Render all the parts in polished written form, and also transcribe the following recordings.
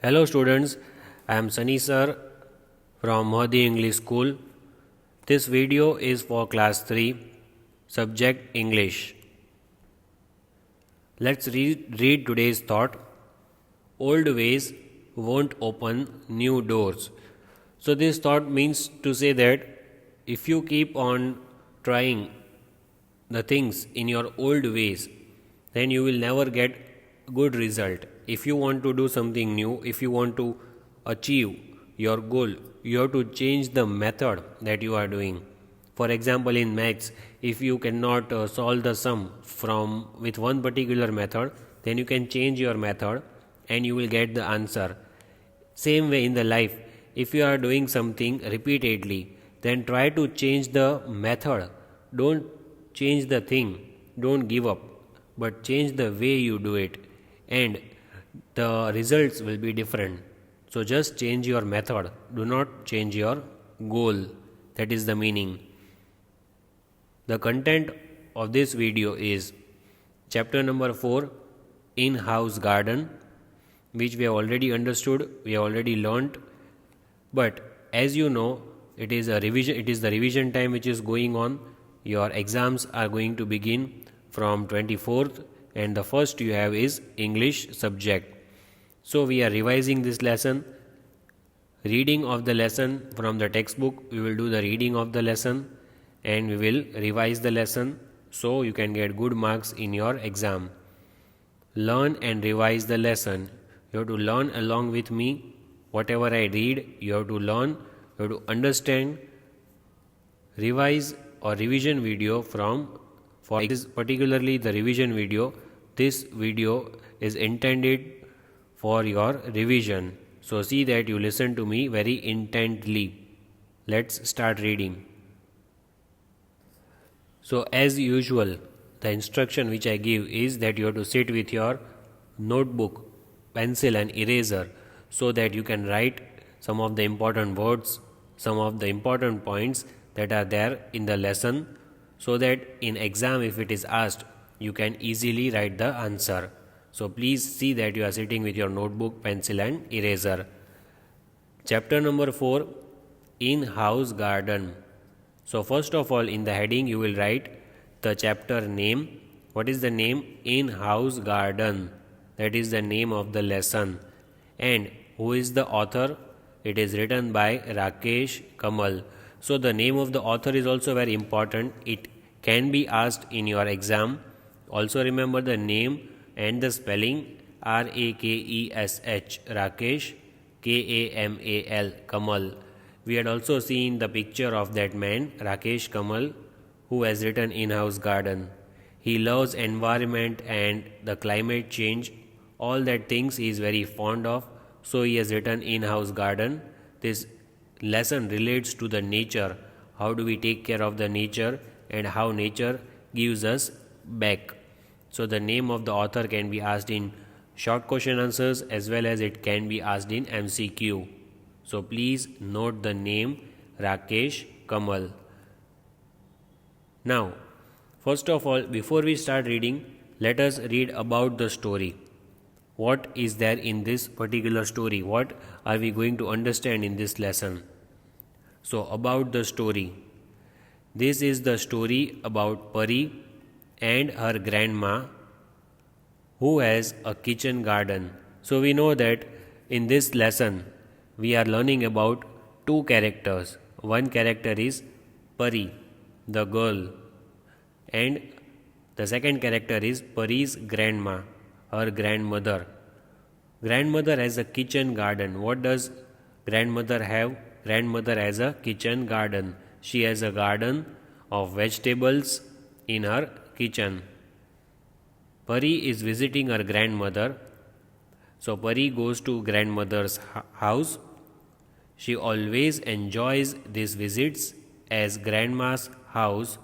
Hello students, I am Sunny sir from Mahdi English School. This video is for class 3, subject English. Let's read today's thought. Old ways won't open new doors. So this thought means to say that if you keep on trying the things in your old ways, then you will never get good result. If you want to do something new, if you want to achieve your goal, you have to change the method that you are doing. For example, in maths, if you cannot solve the sum from with one particular method, then you can change your method and you will get the answer. Same way in the life, if you are doing something repeatedly, then try to change the method. Don't change the thing, don't give up, but change the way you do it, and the results will be different. So just change your method, do not change your goal. That is the meaning. The content of this video is chapter number 4, in-house garden, which we have already understood, we have already learnt. But as you know, it is the revision time which is going on. Your exams are going to begin from 24th, and the first you have is English subject. So we are revising this lesson. Reading of the lesson from the textbook, we will do the reading of the lesson and we will revise the lesson so you can get good marks in your exam. Learn and revise the lesson. You have to learn along with me. Whatever I read, you have to learn, you have to understand. Revise or revision video for this, particularly the revision video. This video is intended for your revision. So see that you listen to me very intently. Let's start reading. So as usual, the instruction which I give is that you have to sit with your notebook, pencil and eraser so that you can write some of the important words, some of the important points that are there in the lesson, so that in exam if it is asked, you can easily write the answer. So please see that you are sitting with your notebook, pencil and eraser. Chapter number 4, in-house garden. So first of all, in the heading you will write the chapter name. What is the name? In-house garden. That is the name of the lesson. And who is the author? It is written by Rakesh Kamal. So the name of the author is also very important. It can be asked in your exam. Also remember the name and the spelling. Rakesh, Rakesh, Kamal, Kamal. We had also seen the picture of that man, Rakesh Kamal, who has written in-house garden. He loves environment and the climate change. All that things he is very fond of. So he has written in-house garden. This lesson relates to the nature. How do we take care of the nature and how nature gives us back. So the name of the author can be asked in short question answers as well as it can be asked in MCQ. So please note the name Rakesh Kamal. Now, first of all, before we start reading, let us read about the story. What is there in this particular story? What are we going to understand in this lesson? So, about the story. This is the story about Pari and her grandma who has a kitchen garden. So, we know that in this lesson, we are learning about two characters. One character is Pari, the girl, and the second character is Pari's grandma, her grandmother. Grandmother has a kitchen garden. What does grandmother have? Grandmother has a kitchen garden. She has a garden of vegetables in her kitchen. Pari is visiting her grandmother. So Pari goes to grandmother's house. She always enjoys these visits as grandma's house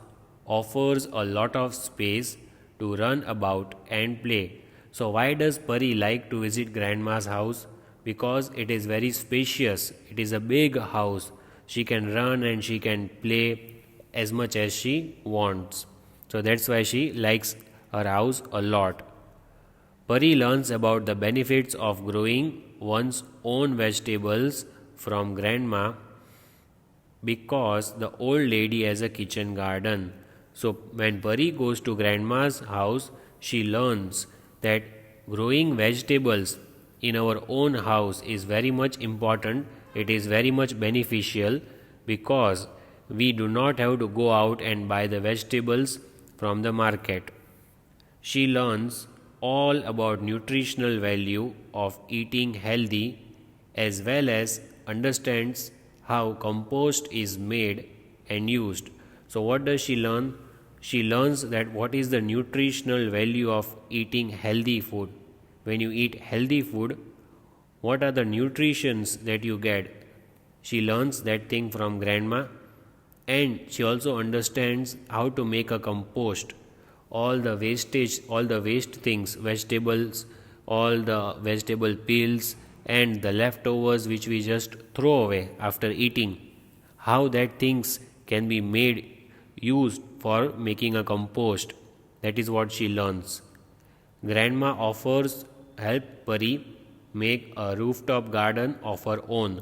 offers a lot of space to run about and play. So why does Pari like to visit grandma's house? Because it is very spacious. It is a big house. She can run and she can play as much as she wants. So that's why she likes her house a lot. Pari learns about the benefits of growing one's own vegetables from grandma because the old lady has a kitchen garden. So, when Pari goes to grandma's house, she learns that growing vegetables in our own house is very much important. It is very much beneficial because we do not have to go out and buy the vegetables from the market. She learns all about nutritional value of eating healthy as well as understands how compost is made and used. So what does she learn? She learns that what is the nutritional value of eating healthy food. When you eat healthy food, what are the nutritions that you get? She learns that thing from grandma, and she also understands how to make a compost. All the wastage, all the waste things, vegetables, all the vegetable peels and the leftovers which we just throw away after eating, how that things can be made used for making a compost. That is what she learns. Grandma offers help Pari make a rooftop garden of her own.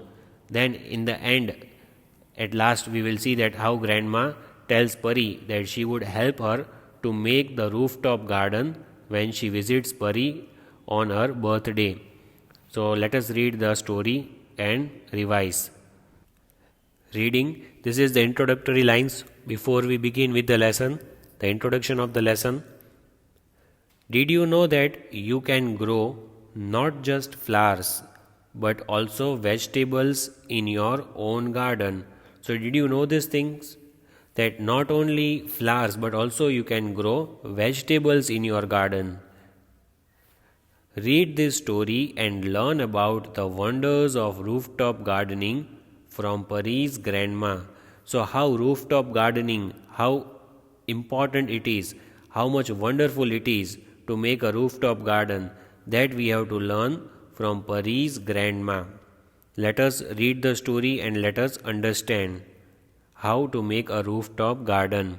Then in the end, at last we will see that how grandma tells Pari that she would help her to make the rooftop garden when she visits Pari on her birthday. So let us read the story and revise. Reading, this is the introductory lines before we begin with the lesson, the introduction of the lesson. Did you know that you can grow not just flowers but also vegetables in your own garden? So did you know these things? That not only flowers but also you can grow vegetables in your garden. Read this story and learn about the wonders of rooftop gardening from Pari's grandma. So how rooftop gardening, how important it is, how much wonderful it is to make a rooftop garden, that we have to learn from Pari's grandma. Let us read the story and let us understand how to make a rooftop garden.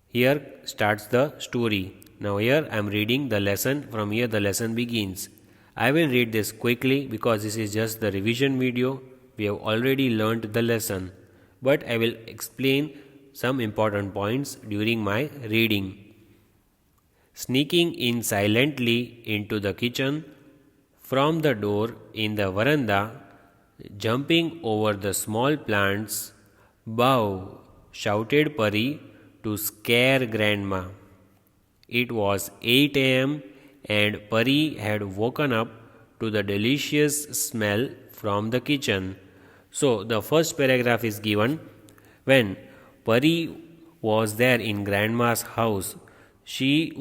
Here starts the story. Now here I am reading the lesson. From here the lesson begins. I will read this quickly because this is just the revision video. We have already learnt the lesson, but I will explain some important points during my reading. Sneaking in silently into the kitchen from the door in the veranda, jumping over the small plants, "Bow!" shouted Pari to scare grandma. It was 8 a.m. and Pari had woken up to the delicious smell from the kitchen. So the first paragraph is given. When Pari was there in grandma's house, she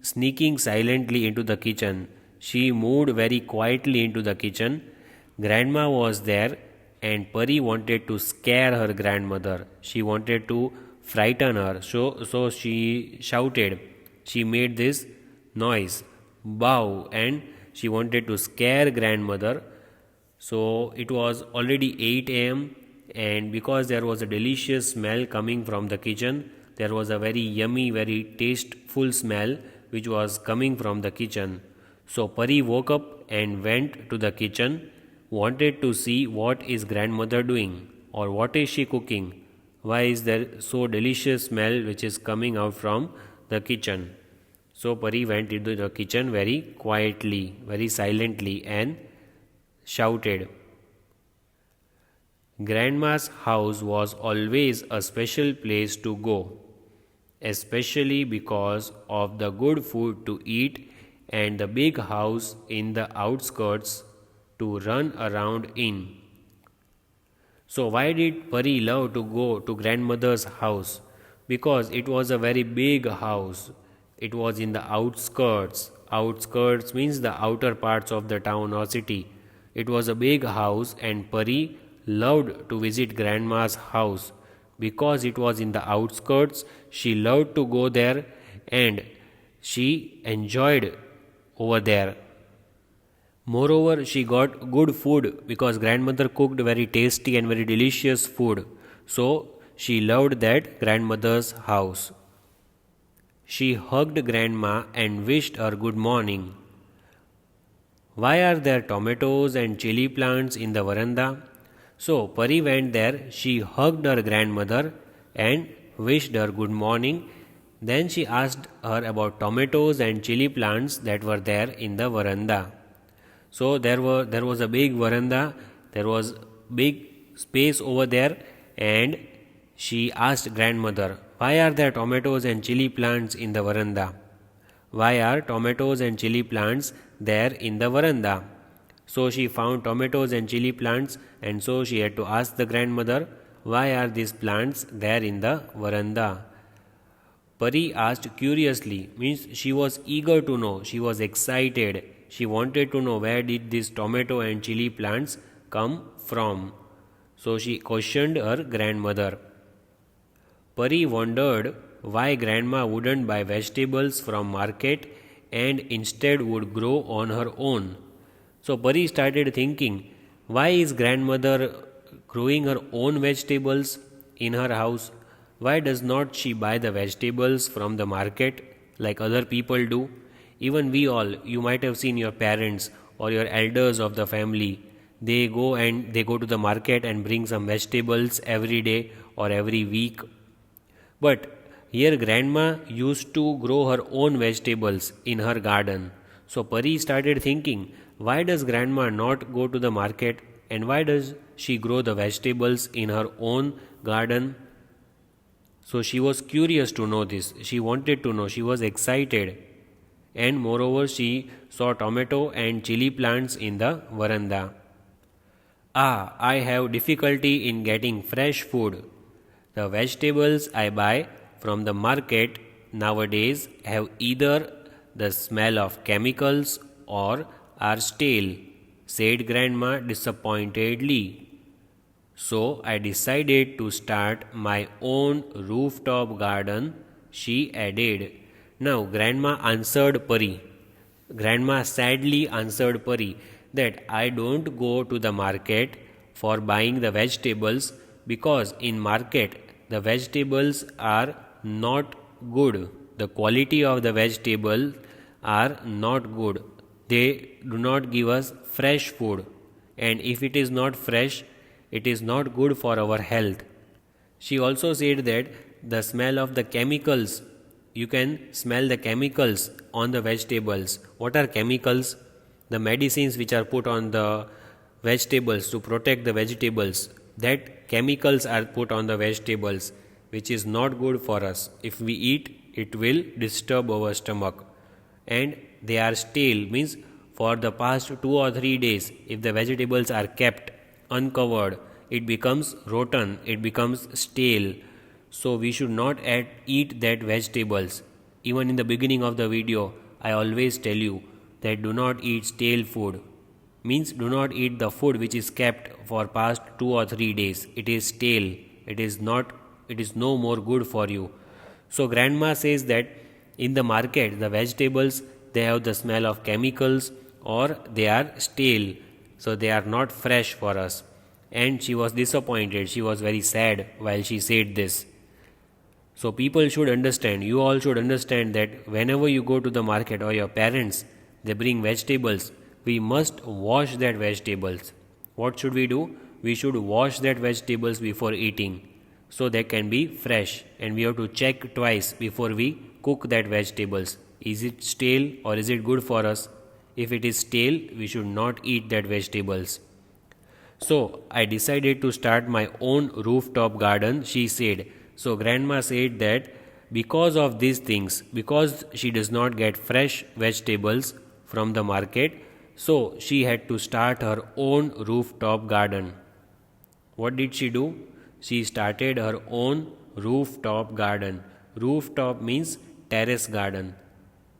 sneaking silently into the kitchen. She moved very quietly into the kitchen. Grandma was there and Pari wanted to scare her grandmother. She wanted to frighten her. So she shouted. She made this noise, "Bow!" and she wanted to scare grandmother. So it was already 8 a.m. and because there was a delicious smell coming from the kitchen, there was a very yummy, very tasteful smell which was coming from the kitchen. So Pari woke up and went to the kitchen, wanted to see what is grandmother doing or what is she cooking. Why is there so delicious smell which is coming out from the kitchen? So Pari went into the kitchen very quietly, very silently and shouted. Grandma's house was always a special place to go, especially because of the good food to eat and the big house in the outskirts to run around in. So why did Pari love to go to grandmother's house? Because it was a very big house. It was in the outskirts. Outskirts means the outer parts of the town or city. It was a big house and Pari loved to visit grandma's house. Because it was in the outskirts, she loved to go there and she enjoyed over there. Moreover, she got good food because grandmother cooked very tasty and very delicious food. So she loved that grandmother's house. She hugged Grandma and wished her good morning. Why are there tomatoes and chili plants in the veranda? So Pari went there, she hugged her grandmother and wished her good morning. Then she asked her about tomatoes and chili plants that were there in the veranda. So there was a big veranda, there was big space over there, and she asked grandmother, why are there tomatoes and chili plants in the veranda? Why are tomatoes and chili plants there in the veranda? So she found tomatoes and chili plants, and so she had to ask the grandmother, why are these plants there in the veranda? Pari asked curiously, means she was eager to know, she was excited. She wanted to know where did these tomato and chili plants come from. So she questioned her grandmother. Pari wondered why grandma wouldn't buy vegetables from market and instead would grow on her own. So Pari started thinking, why is grandmother growing her own vegetables in her house? Why does not she buy the vegetables from the market like other people do? Even we all, you might have seen your parents or your elders of the family, they go to the market and bring some vegetables every day or every week. But here grandma used to grow her own vegetables in her garden. So Pari started thinking, why does grandma not go to the market and why does she grow the vegetables in her own garden? So she was curious to know this. She wanted to know. She was excited. And moreover, she saw tomato and chili plants in the veranda. Ah, I have difficulty in getting fresh food. The vegetables I buy from the market nowadays have either the smell of chemicals or are stale, said Grandma disappointedly. So I decided to start my own rooftop garden, she added. Now, Grandma answered Pari. Grandma sadly answered Pari that I don't go to the market for buying the vegetables because in market the vegetables are not good. The quality of the vegetables are not good. They do not give us fresh food, and if it is not fresh, it is not good for our health. She also said that the smell of the chemicals, you can smell the chemicals on the vegetables. What are chemicals? The medicines which are put on the vegetables to protect the vegetables. That chemicals are put on the vegetables, which is not good for us. If we eat, it will disturb our stomach. And they are stale, means for the past 2 or 3 days, if the vegetables are kept uncovered, it becomes rotten, it becomes stale. So we should not eat that vegetables. Even in the beginning of the video, I always tell you that do not eat stale food. Means do not eat the food which is kept for past 2 or 3 days. It is stale. It is no more good for you. So grandma says that in the market the vegetables, they have the smell of chemicals or they are stale. So they are not fresh for us. And she was disappointed. She was very sad while she said this. So people should understand, you all should understand that whenever you go to the market or your parents, they bring vegetables, we must wash that vegetables. What should we do? We should wash that vegetables before eating so they can be fresh, and we have to check twice before we cook that vegetables. Is it stale or is it good for us? If it is stale, we should not eat that vegetables. So I decided to start my own rooftop garden, she said. So grandma said that because of these things, because she does not get fresh vegetables from the market, so she had to start her own rooftop garden. What did she do? She started her own rooftop garden. Rooftop means terrace garden.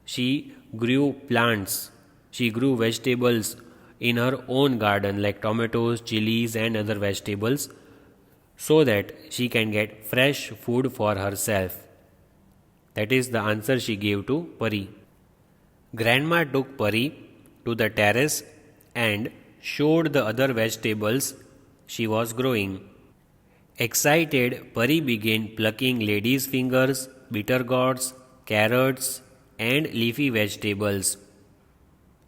She grew plants. She grew vegetables in her own garden like tomatoes, chilies and other vegetables so that she can get fresh food for herself. That is the answer she gave to Pari. Grandma took Pari to the terrace and showed the other vegetables she was growing. Excited, Pari began plucking lady's fingers, bitter gourds, carrots, and leafy vegetables.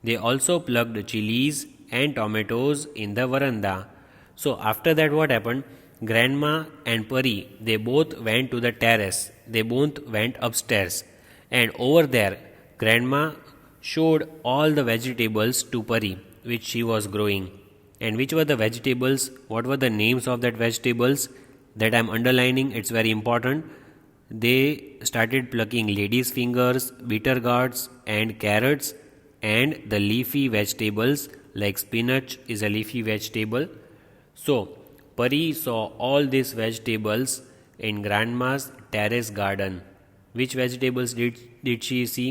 They also plucked chilies and tomatoes in the veranda. So after that what happened? Grandma and Pari, they both went to the terrace. They both went upstairs. And over there, Grandma showed all the vegetables to Pari, which she was growing. And which were the vegetables? What were the names of that vegetables? That I am underlining, it's very important. They started plucking lady's fingers, bitter gourds, and carrots, and the leafy vegetables like spinach is a leafy vegetable. So, Pari saw all these vegetables in Grandma's terrace garden. Which vegetables did she see?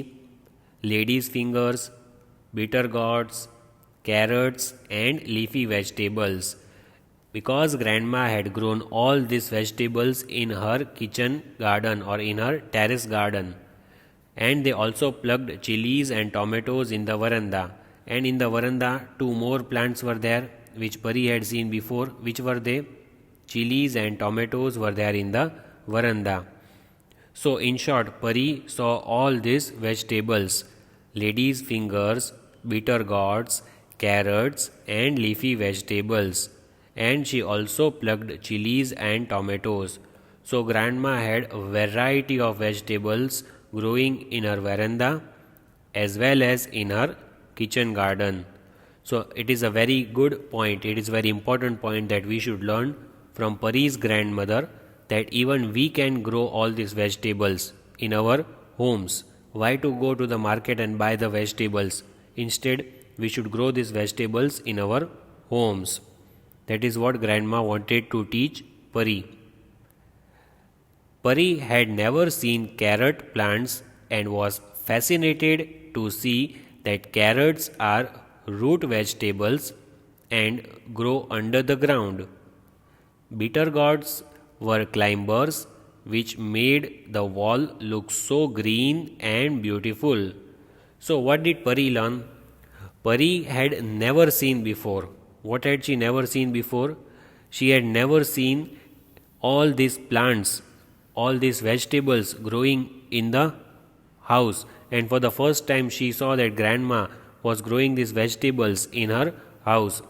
Lady's fingers, bitter gourds, carrots, and leafy vegetables. Because Grandma had grown all these vegetables in her kitchen garden or in her terrace garden, and they also plucked chilies and tomatoes in the veranda. And in the veranda, two more plants were there which Pari had seen before. Which were they? Chilies and tomatoes were there in the veranda. So, in short, Pari saw all these vegetables: lady's fingers, bitter gourds, carrots, and leafy vegetables. And she also plucked chilies and tomatoes. So, Grandma had a variety of vegetables growing in her veranda as well as in her kitchen garden. So, it is a very good point, it is a very important point that we should learn from Pari's grandmother, that even we can grow all these vegetables in our homes. Why to go to the market and buy the vegetables? Instead, we should grow these vegetables in our homes. That is what Grandma wanted to teach Pari. Pari had never seen carrot plants and was fascinated to see that carrots are root vegetables and grow under the ground. Bitter gourds were climbers which made the wall look so green and beautiful. So, what did Pari learn? Pari had never seen before. What had she never seen before? She had never seen all these plants, all these vegetables growing in the house. And for the first time, she saw that Grandma was growing these vegetables in her house.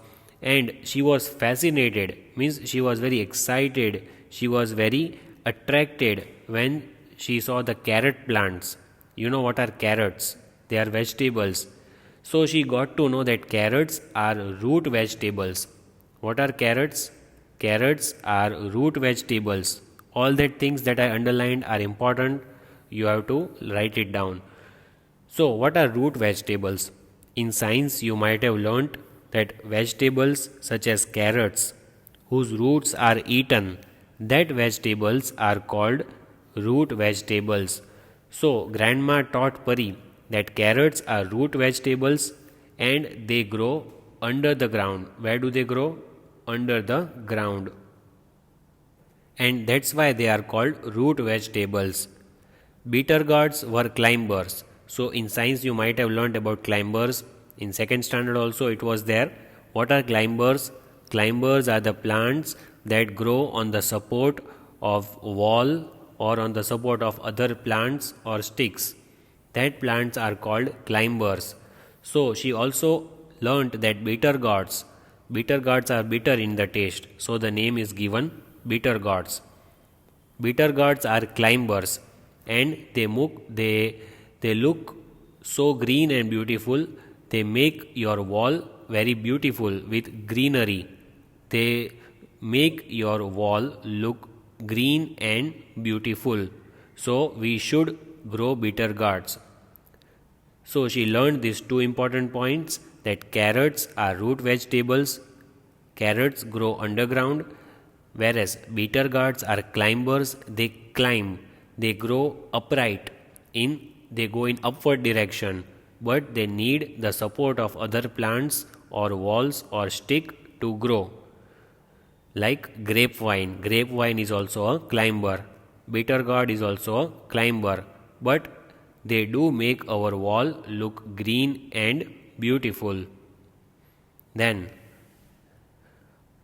And she was fascinated, means she was very excited, she was very attracted when she saw the carrot plants. You know what are carrots? They are vegetables. So she got to know that carrots are root vegetables. What are carrots? Carrots are root vegetables. All that things that I underlined are important. You have to write it down. So, what are root vegetables? In science, you might have learnt that vegetables such as carrots, whose roots are eaten, that vegetables are called root vegetables. So, Grandma taught Pari that carrots are root vegetables and they grow under the ground. Where do they grow? Under the ground. And that's why they are called root vegetables. Bitter gourds were climbers. So in science you might have learned about climbers. In second standard also it was there. What are climbers? Climbers are the plants that grow on the support of wall or on the support of other plants or sticks. That plants are called climbers. So she also learnt that bitter gourds are bitter in the taste. So the name is given bitter gourds. Bitter gourds are climbers and they look so green and beautiful. They make your wall very beautiful with greenery. They make your wall look green and beautiful. So we should grow bitter gourds. So she learned these two important points, that carrots are root vegetables, carrots grow underground, whereas bitter gourds are climbers, they climb, they grow upright, they go in upward direction, but they need the support of other plants or walls or stick to grow. Like grapevine is also a climber, bitter gourd is also a climber, but they do make our wall look green and beautiful. Then,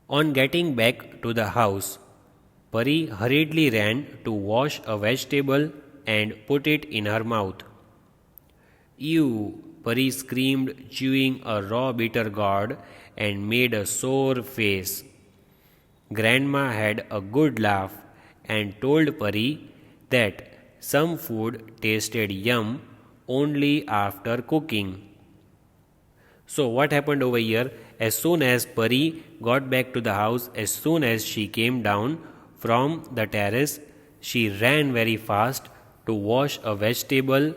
on getting back to the house, Pari hurriedly ran to wash a vegetable and put it in her mouth. Ew! Pari screamed, chewing a raw bitter gourd and made a sore face. Grandma had a good laugh and told Pari that some food tasted yum only after cooking. So, what happened over here? As soon as Pari got back to the house, as soon as she came down from the terrace, she ran very fast to wash a vegetable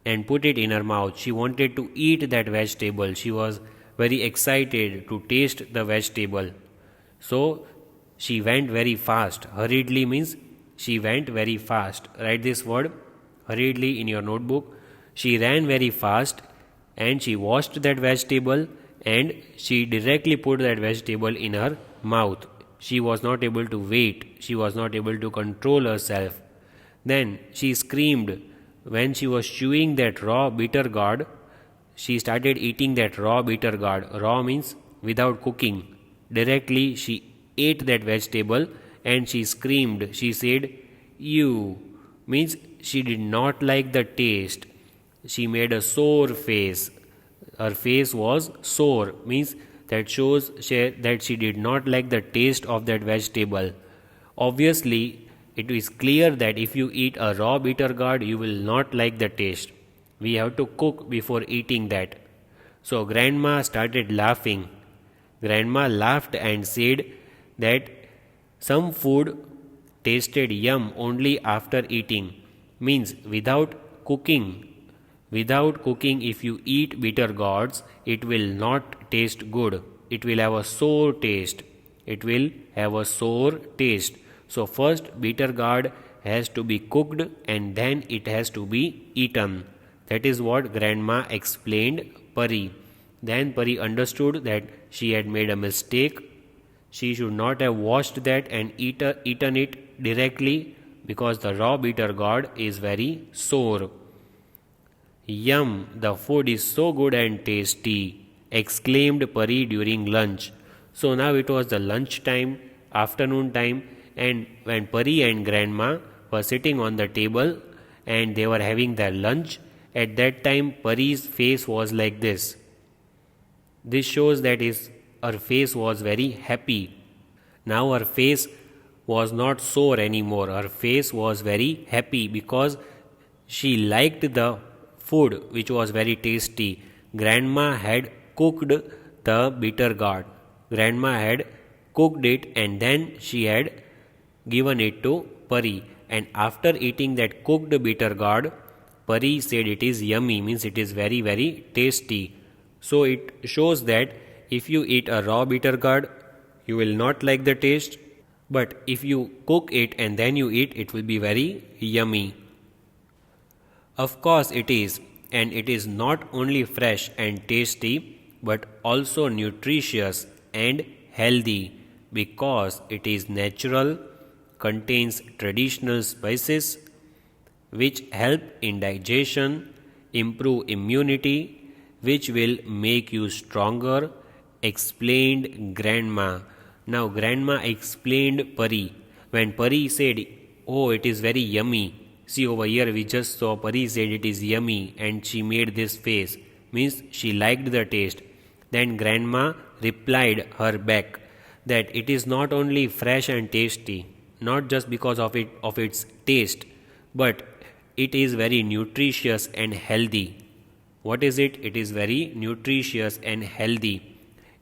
and put it in her mouth. She wanted to eat that vegetable. She was very excited to taste the vegetable. So, she went very fast. Hurriedly means she went very fast. Write this word hurriedly in your notebook. She ran very fast and she washed that vegetable and she directly put that vegetable in her mouth. She was not able to wait. She was not able to control herself. Then she screamed when she was chewing that raw bitter gourd. She started eating that raw bitter gourd. Raw means without cooking. Directly she ate that vegetable and she screamed. She said, "Ew," means she did not like the taste. She made a sore face. Her face was sore, means that shows that she did not like the taste of that vegetable. Obviously, it is clear that if you eat a raw bitter gourd, you will not like the taste. We have to cook before eating that. So, grandma started laughing. Grandma laughed and said that some food tasted yum only after eating, means without cooking. Without cooking, if you eat bitter gourds, it will not taste good. It will have a sour taste. It will have a sour taste. So, first bitter gourd has to be cooked and then it has to be eaten. That is what grandma explained Pari. Then Pari understood that she had made a mistake. She should not have washed that and eaten it directly because the raw bitter gourd is very sour. Yum, the food is so good and tasty, exclaimed Pari during lunch. So now it was the lunch time, afternoon time, and when Pari and grandma were sitting on the table and they were having their lunch, at that time Pari's face was like this. This shows that her face was very happy. Now her face was not sore anymore. Her face was very happy because she liked the food which was very tasty. Grandma had cooked the bitter gourd. Grandma had cooked it and then she had given it to Pari. And after eating that cooked bitter gourd, Pari said it is yummy, means it is very, very tasty. So it shows that if you eat a raw bitter gourd, you will not like the taste. But if you cook it and then you eat, it will be very yummy. Of course it is, and it is not only fresh and tasty, but also nutritious and healthy because it is natural, contains traditional spices which help in digestion, improve immunity, which will make you stronger, explained grandma. Now grandma explained Pari. When Pari said, "Oh, it is very yummy." See over here we just saw Pari said it is yummy and she made this face. Means she liked the taste. Then grandma replied her back that it is not only fresh and tasty, not just because of its taste, but it is very nutritious and healthy. What is it? It is very nutritious and healthy.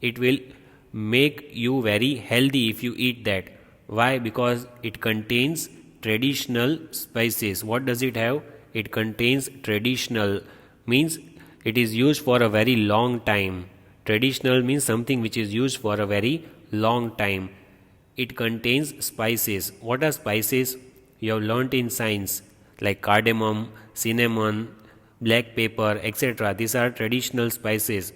It will make you very healthy if you eat that. Why? Because it contains traditional spices. What does it have? It contains traditional, means it is used for a very long time. Traditional means something which is used for a very long time. It contains spices. What are spices? You have learnt in science, like cardamom, cinnamon, black pepper, etc. These are traditional spices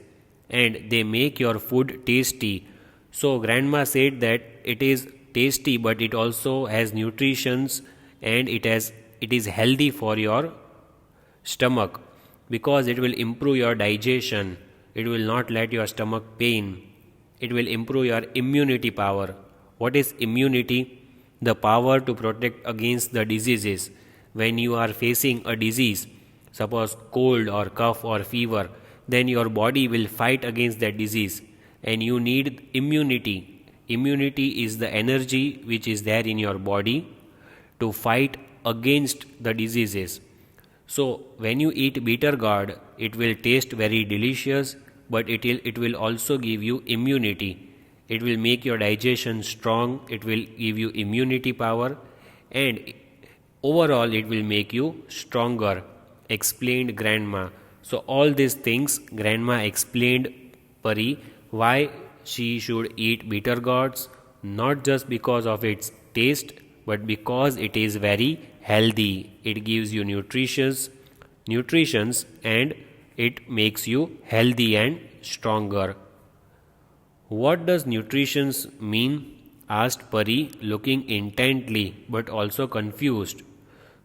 and they make your food tasty. So grandma said that it is tasty but it also has nutritions and it is healthy for your stomach because it will improve your digestion. It will not let your stomach pain. It will improve your immunity power. What is immunity? The power to protect against the diseases. when you are facing a disease, suppose cold or cough or fever, then your body will fight against that disease and you need immunity. Immunity is the energy which is there in your body to fight against the diseases. So when you eat bitter gourd, it will taste very delicious, but it will also give you immunity. It will make your digestion strong, it will give you immunity power, and overall it will make you stronger, explained grandma. So all these things grandma explained Pari why she should eat bitter gourds, not just because of its taste, but because it is very healthy. It gives you nutritions and it makes you healthy and stronger. What does nutrition mean? Asked Pari, looking intently but also confused.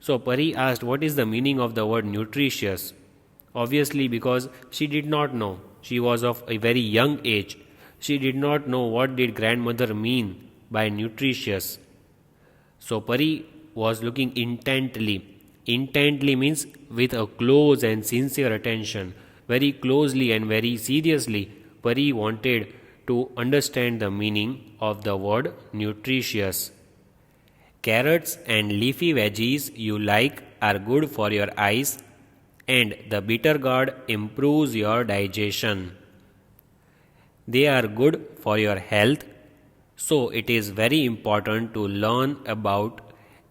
So Pari asked, what is the meaning of the word nutritious? Obviously, because she did not know. She was of a very young age. She did not know what did grandmother mean by nutritious. So Pari was looking intently. Intently means with a close and sincere attention. Very closely and very seriously, Pari wanted to understand the meaning of the word nutritious. Carrots and leafy veggies you like are good for your eyes, and the bitter gourd improves your digestion. They are good for your health, so it is very important to learn about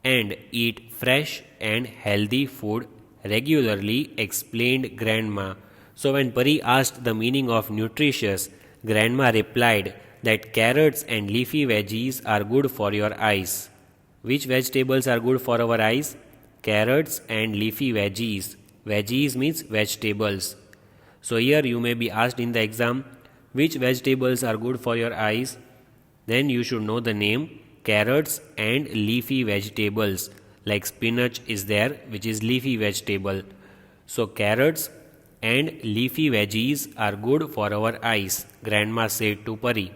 and eat fresh and healthy food regularly, explained grandma. So when Pari asked the meaning of nutritious, grandma replied that carrots and leafy veggies are good for your eyes. Which vegetables are good for our eyes? Carrots and leafy veggies. Veggies means vegetables. So here you may be asked in the exam, which vegetables are good for your eyes? Then you should know the name carrots and leafy vegetables. Like spinach is there, which is leafy vegetable. So carrots and leafy veggies are good for our eyes, grandma said to Pari.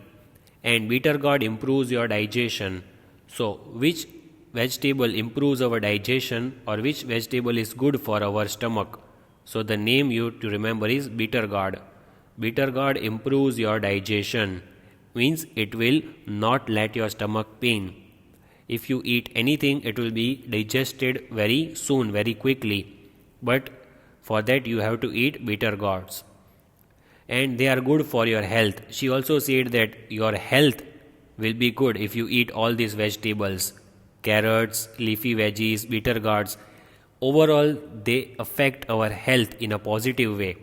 And bitter gourd improves your digestion. So which vegetable improves our digestion, or which vegetable is good for our stomach? So the name you to remember is bitter gourd. Bitter gourd improves your digestion, means it will not let your stomach pain. If you eat anything, it will be digested very soon, very quickly. But for that you have to eat bitter gourds. And they are good for your health. She also said that your health will be good if you eat all these vegetables. Carrots, leafy veggies, bitter gourds. Overall, they affect our health in a positive way.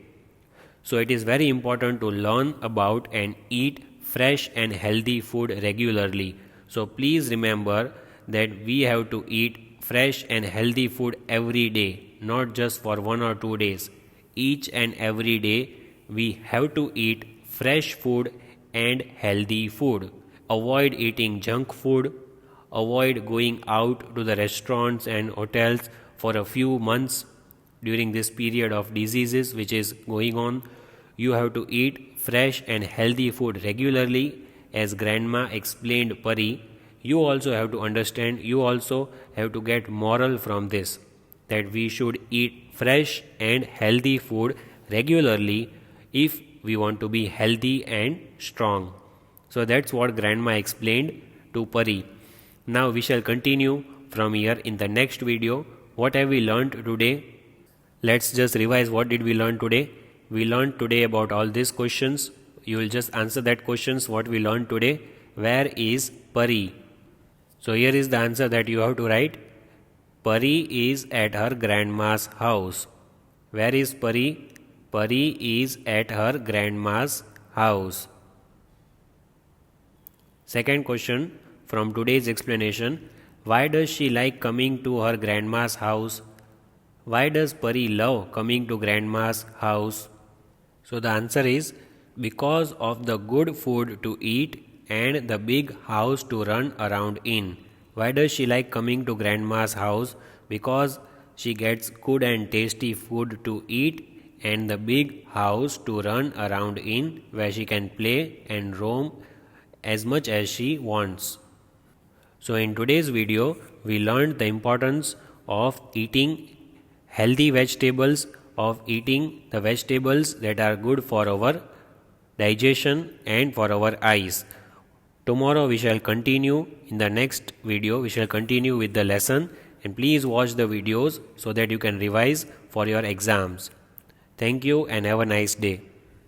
So it is very important to learn about and eat fresh and healthy food regularly. So please remember that we have to eat fresh and healthy food every day, not just for 1 or 2 days. Each and every day we have to eat fresh food and healthy food. Avoid eating junk food. Avoid going out to the restaurants and hotels for a few months during this period of diseases which is going on. You have to eat fresh and healthy food regularly, as grandma explained Pari. You also have to understand, you also have to get moral from this, that we should eat fresh and healthy food regularly if we want to be healthy and strong. So that's what grandma explained to Pari. Now we shall continue from here in the next video. What have we learned today? Let's just revise what did we learn today. We learned today about all these questions. You will just answer that questions what we learned today. Where is Pari? So here is the answer that you have to write. Pari is at her grandma's house. Where is Pari? Pari is at her grandma's house. Second question from today's explanation. Why does she like coming to her grandma's house? Why does Pari love coming to grandma's house? So the answer is because of the good food to eat and the big house to run around in. Why does she like coming to grandma's house? Because she gets good and tasty food to eat and the big house to run around in, where she can play and roam as much as she wants. So in today's video, we learned the importance of eating healthy vegetables, of eating the vegetables that are good for our digestion and for our eyes. Tomorrow we shall continue. In the next video we shall continue with the lesson, and please watch the videos so that you can revise for your exams. Thank you and have a nice day.